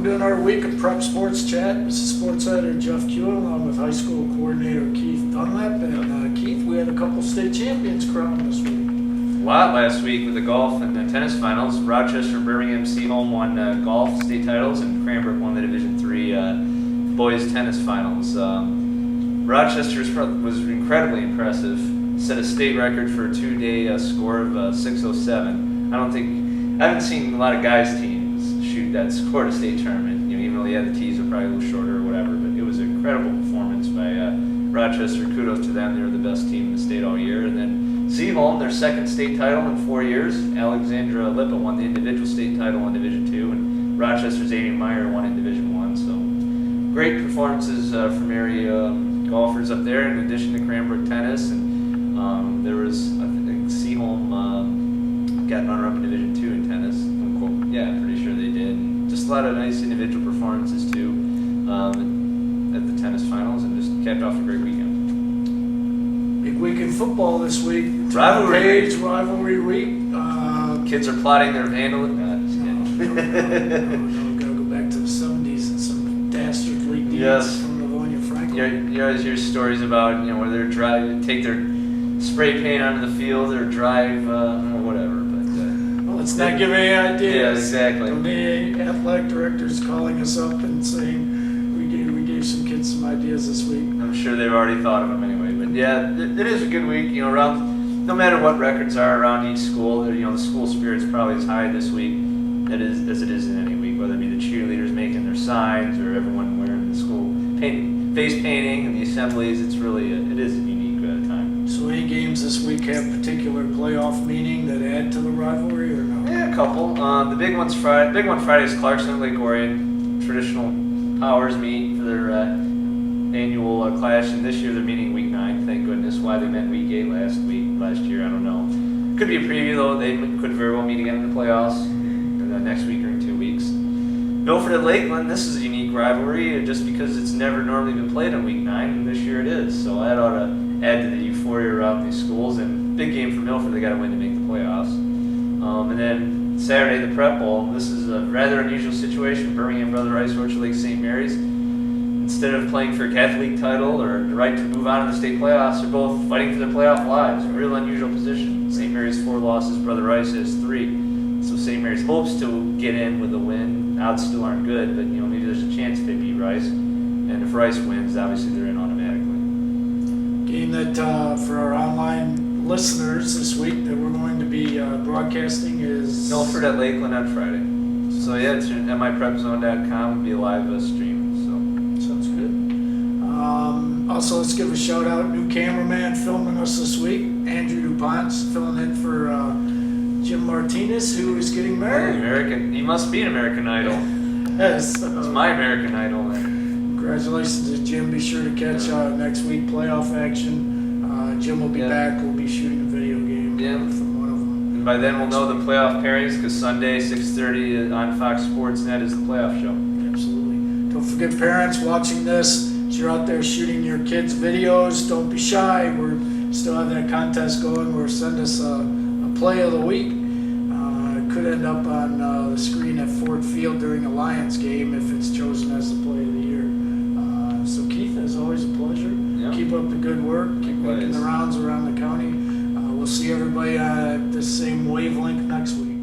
to our week of Prep Sports Chat. This is Sports Editor Jeff Kuehn along with High School Coordinator Keith Dunlap. And Keith, we had a couple state champions crowned this week. A lot last week with the golf and the tennis finals. Rochester and Birmingham Seaholm won golf state titles, and Cranbrook won the Division III boys tennis finals. Rochester was incredibly impressive. Set a state record for a two-day score of 6:07. I haven't seen a lot of guys' teams shoot that score at a state tournament. Even though the tees are probably a little shorter or whatever, but it was an incredible performance by Rochester. Kudos to them; they were the best team in the state all year. And then Seaholm, their second state title in 4 years. Alexandra Lippa won the individual state title in Division II, and Rochester's Amy Meyer won in Division I. So great performances from area golfers up there. In addition to Cranbrook tennis, and there was I think Seaholm got runner-up in Division II in tennis. Yeah, pretty sure they did. And just a lot of nice individual performances too at the tennis finals, and just capped off a great weekend. Big week in football this week. Rivalry week. Kids are plotting their vandalism. No, gotta go back to the 70s and some dastardly deeds from Livonia Franklin. You always hear stories about where they're take their spray paint onto the field or drive or whatever. Let's not give any ideas. Yeah, exactly. The athletic director's calling us up and saying we gave some kids some ideas this week. I'm sure they've already thought of them anyway. But yeah, it is a good week. Around no matter what records are around each school, the school spirit's probably as high this week as it is in any week. Whether it be the cheerleaders making their signs or everyone wearing the school face painting and the assemblies, it is a unique time. So any games this week have particular playoff meaning that add to the rivalry or no? Yeah, a couple. The big one Friday is Clarkson and Lake Orion. Traditional powers meet for their annual clash, and this year they're meeting week 9. Thank goodness. Why they met week 8 last year, I don't know. Could be a preview though. They could very well meet again in the playoffs next week or in 2 weeks. Milford at Lakeland. This is a unique rivalry just because it's never normally been played on week 9, and this year it is. So that ought to add to the euphoria around these schools. And big game for Milford. They got to win to make the playoffs. And then Saturday, the Prep Bowl. This is a rather unusual situation. Birmingham Brother Rice Orchard Lake St. Mary's. Instead of playing for a Catholic League title or the right to move on to the state playoffs, they're both fighting for their playoff lives. A real unusual position. St. Mary's 4 losses, Brother Rice has 3. So St. Mary's hopes to get in with a win. Odds still aren't good, but maybe there's a chance they beat Rice. And if Rice wins, obviously they're in automatically. Game that for our online listeners this week that we're going to be broadcasting is Milford at Lakeland on Friday. So yeah, it's at myprepzone.com. It'll be a live stream. So sounds good. Also, let's give a shout out. New cameraman filming us this week, Andrew DuPont's filling in for Jim Martinez, who is getting married. He must be an American Idol. Yes, it's my American Idol. Congratulations to Jim. Be sure to catch next week playoff action. Jim will be back. We'll be shooting a video game from one of them. And by then we'll know the playoff pairings because Sunday 6:30 on Fox Sports Net is the playoff show. Absolutely. Don't forget, parents watching this, as you're out there shooting your kids' videos, don't be shy. We're still have that contest going where send us a play of the week. It could end up on the screen at Ford Field during a Lions game if it's chosen as the play of the year. So Keith, as always, a pleasure. Yep. Keep up the good work. Keep making the rounds around the county. We'll see everybody at the same wavelength next week.